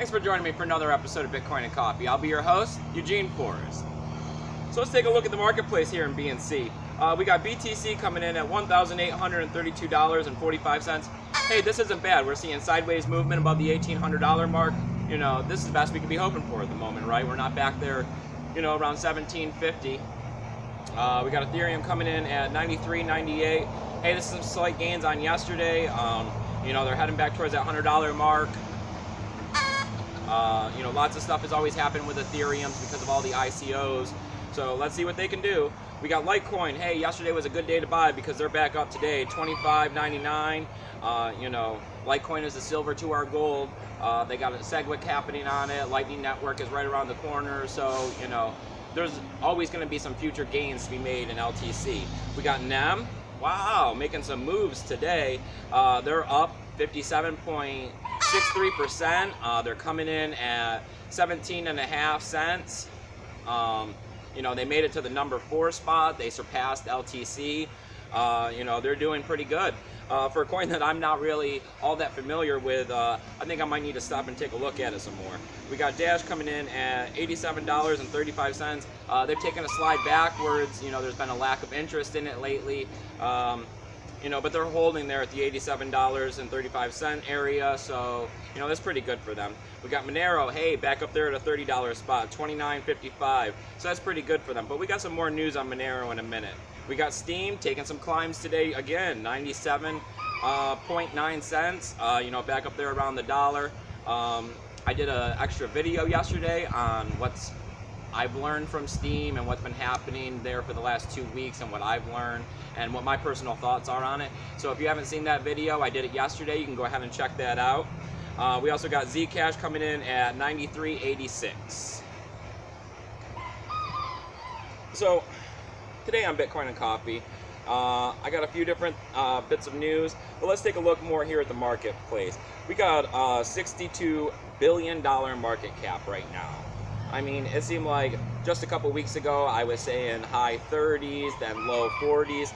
Thanks for joining me for another episode of Bitcoin and Coffee. I'll be your host, Eugene Forrest. So let's take a look at the marketplace here in BNC. We got BTC coming in at $1,832.45. Hey, this isn't bad. We're seeing sideways movement above the $1,800 mark. You know, this is the best we could be hoping for at the moment, right? We're not back there, you know, around 1750. We got Ethereum coming in at 93.98. Hey, this is some slight gains on yesterday. You know, they're heading back towards that $100 mark. You know, lots of stuff has always happened with Ethereum because of all the ICOs. So let's see what they can do. We got Litecoin. Hey, yesterday was a good day to buy because they're back up today, $25.99. You know, Litecoin is the silver to our gold. They got a SegWit happening on it. Lightning Network is right around the corner. So, you know, there's always going to be some future gains to be made in LTC. We got NEM. Wow, making some moves today. They're up 57.63%. They're coming in at 17.5 cents. You know, they made it to the number 4 spot. They surpassed LTC. You know, they're doing pretty good. For a coin that I'm not really all that familiar with, I think I might need to stop and take a look at it some more. We got Dash coming in at $87.35. They've taken a slide backwards. You know, there's been a lack of interest in it lately. You know, but they're holding there at the $87.35 area, so, you know, that's pretty good for them. We got Monero, hey, back up there at a $30 spot, $29.55, so that's pretty good for them. But we got some more news on Monero in a minute. We got Steam taking some climbs today, again, 97.9 cents, you know, back up there around the dollar. I did an extra video yesterday on what's I've learned from Steam and what's been happening there for the last 2 weeks and what I've learned and what my personal thoughts are on it. So if you haven't seen that video, I did it yesterday. You can go ahead and check that out. We also got Zcash coming in at 93.86. So today on Bitcoin and Coffee, I got a few different bits of news, but let's take a look more here at the marketplace. We got a $62 billion market cap right now. I mean, it seemed like just a couple weeks ago I was saying high 30s, then low 40s.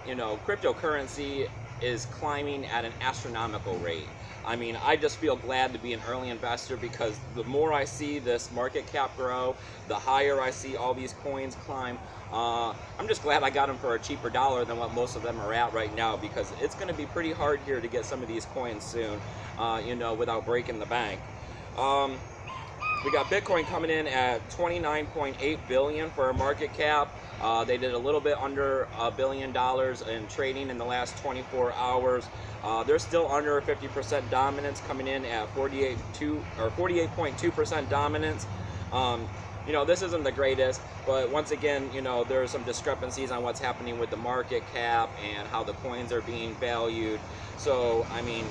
You know, cryptocurrency is climbing at an astronomical rate. I mean, I just feel glad to be an early investor because the more I see this market cap grow, the higher I see all these coins climb. I'm just glad I got them for a cheaper dollar than what most of them are at right now, because it's going to be pretty hard here to get some of these coins soon, you know, without breaking the bank. We got Bitcoin coming in at 29.8 billion for a market cap. They did a little bit under $1 billion in trading in the last 24 hours. They're still under 50% dominance, coming in at 48.2% dominance. You know, this isn't the greatest, but once again, you know, there are some discrepancies on what's happening with the market cap and how the coins are being valued. So, I mean,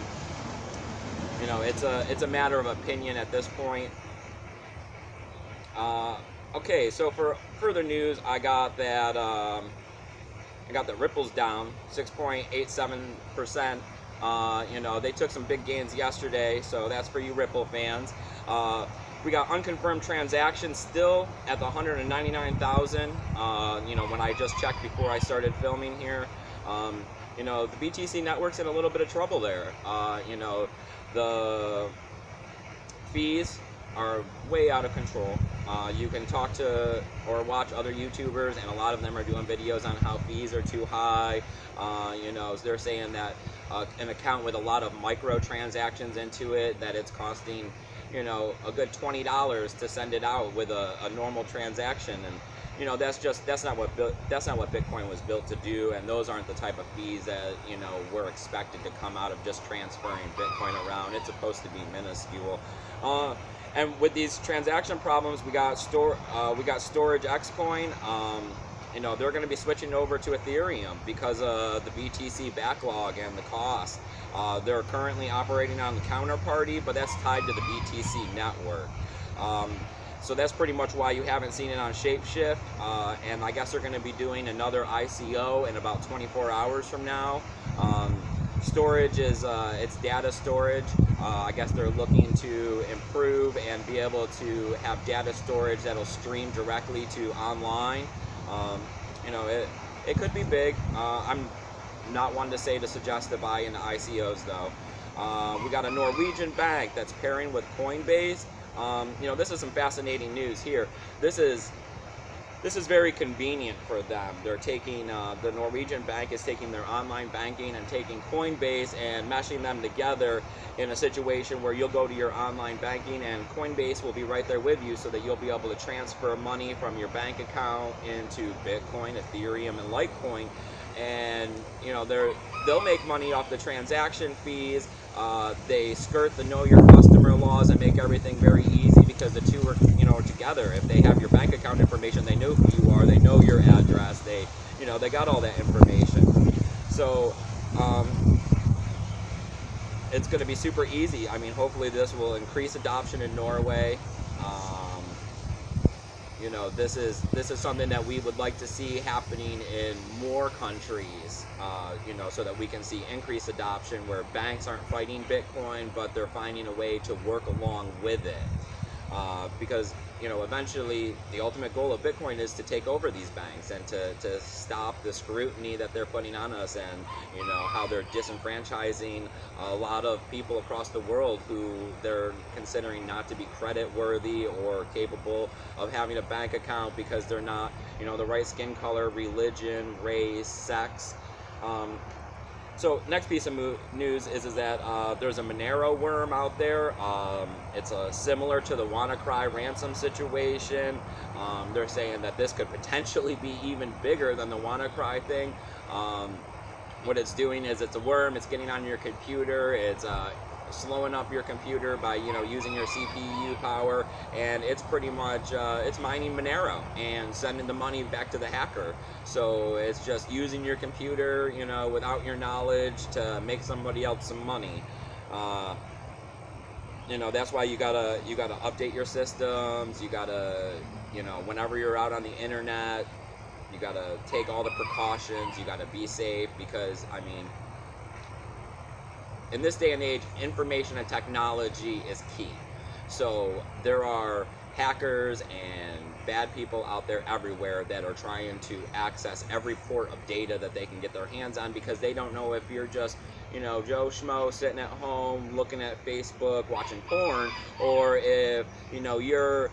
you know, it's a matter of opinion at this point. Okay, so for further news, I got that Ripple's down 6.87%. You know, they took some big gains yesterday, so that's for you Ripple fans. We got unconfirmed transactions still at the 199,000. You know, when I just checked before I started filming here, you know, the BTC network's in a little bit of trouble there. You know, the fees are way out of control. You can talk to or watch other YouTubers, and a lot of them are doing videos on how fees are too high. You know, they're saying that an account with a lot of micro transactions into it, that it's costing, you know, a good $20 to send it out with a normal transaction. And you know, that's not what Bitcoin was built to do, and those aren't the type of fees that, you know, were expected to come out of just transferring Bitcoin around. It's supposed to be minuscule. And with these transaction problems, we got Storage X Coin. You know, they're going to be switching over to Ethereum because of the BTC backlog and the cost. They're currently operating on the counterparty, but that's tied to the BTC network. So that's pretty much why you haven't seen it on Shapeshift. And I guess they're going to be doing another ICO in about 24 hours from now. Storage is it's data storage. I guess they're looking to improve and be able to have data storage that'll stream directly to online. You know, it could be big. I'm not one to suggest to buy into ICOs though. We got a Norwegian bank that's pairing with Coinbase. This is some fascinating news here. This is very convenient for them. They're taking, the Norwegian bank is taking their online banking and taking Coinbase and meshing them together in a situation where you'll go to your online banking and Coinbase will be right there with you, so that you'll be able to transfer money from your bank account into Bitcoin, Ethereum, and Litecoin. And they'll make money off the transaction fees. They skirt the know your customer laws and make everything very easy, because the two are together. If they have your bank account information, they know who you are, they know your address, they got all that information. So it's going to be super easy. I mean, hopefully this will increase adoption in Norway. This is something that we would like to see happening in more countries, so that we can see increased adoption where banks aren't fighting Bitcoin, but they're finding a way to work along with it. Because eventually the ultimate goal of Bitcoin is to take over these banks and to stop the scrutiny that they're putting on us, and how they're disenfranchising a lot of people across the world who they're considering not to be credit worthy or capable of having a bank account because they're not the right skin color, religion, race, sex. So next piece of news is that there's a Monero worm out there. It's similar to the WannaCry ransom situation. They're saying that this could potentially be even bigger than the WannaCry thing. What it's doing is, it's a worm, it's getting on your computer, it's slowing up your computer by using your CPU power, and it's pretty much it's mining Monero and sending the money back to the hacker. So it's just using your computer without your knowledge to make somebody else some money. That's why you gotta update your systems. You gotta whenever you're out on the internet, you gotta take all the precautions. You gotta be safe, because I mean, in this day and age, information and technology is key. So there are hackers and bad people out there everywhere that are trying to access every port of data that they can get their hands on, because they don't know if you're just Joe Schmo sitting at home looking at Facebook watching porn, or if you're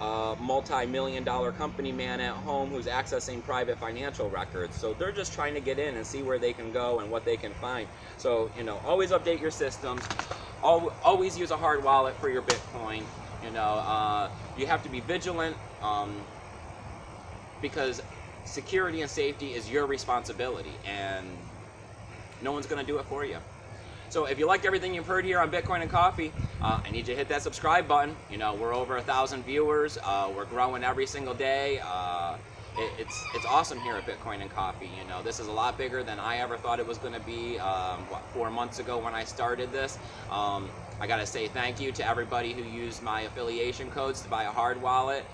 a multi-million-dollar company man at home who's accessing private financial records. So they're just trying to get in and see where they can go and what they can find. So always update your systems. Always use a hard wallet for your Bitcoin. You have to be vigilant, because security and safety is your responsibility, and no one's going to do it for you. So if you liked everything you've heard here on Bitcoin and Coffee, I need you to hit that subscribe button. We're over 1,000 viewers. We're growing every single day. It's awesome here at Bitcoin and Coffee. This is a lot bigger than I ever thought it was going to be. 4 months ago when I started this. I got to say thank you to everybody who used my affiliation codes to buy a hard wallet.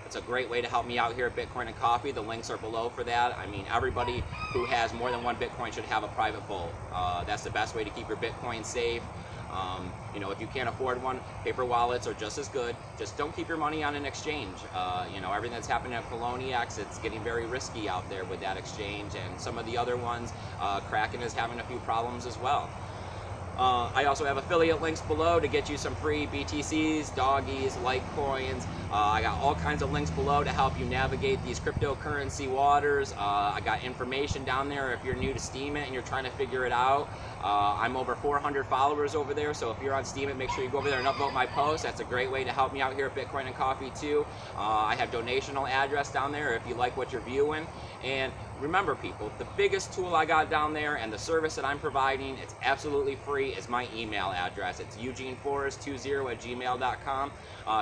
It's a great way to help me out here at Bitcoin and Coffee. The links are below for that. I mean, everybody who has more than one Bitcoin should have a private vault. That's the best way to keep your Bitcoin safe. If you can't afford one, paper wallets are just as good. Just don't keep your money on an exchange. Everything that's happening at Poloniex, it's getting very risky out there with that exchange, and some of the other ones, Kraken is having a few problems as well. I also have affiliate links below to get you some free BTCs, doggies, Litecoins. I got all kinds of links below to help you navigate these cryptocurrency waters. I got information down there if you're new to Steemit and you're trying to figure it out. I'm over 400 followers over there, so if you're on Steemit, make sure you go over there and upvote my post. That's a great way to help me out here at Bitcoin and Coffee too. I have donational address down there if you like what you're viewing. And remember, people, the biggest tool I got down there and the service that I'm providing, it's absolutely free, is my email address. It's eugeneforrest20@gmail.com.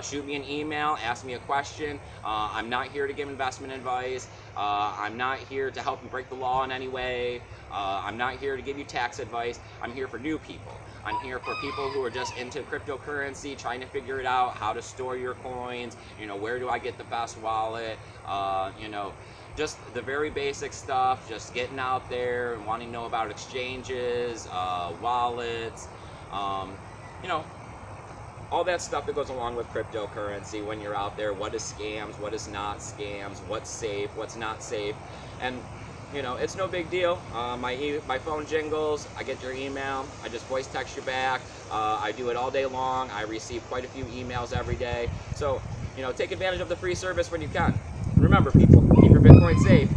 Shoot me an email, ask me a question. I'm not here to give investment advice. I'm not here to help you break the law in any way. I'm not here to give you tax advice. I'm here for new people. I'm here for people who are just into cryptocurrency, trying to figure it out, how to store your coins, where do I get the best wallet, just the very basic stuff, just getting out there and wanting to know about exchanges, wallets, all that stuff that goes along with cryptocurrency when you're out there. What is scams, what is not scams, what's safe, what's not safe. And you know, it's no big deal. My phone jingles, I get your email, I just voice text you back. I do it all day long. I receive quite a few emails every day. So, you know, take advantage of the free service when you can. Remember, people, keep your Bitcoin safe.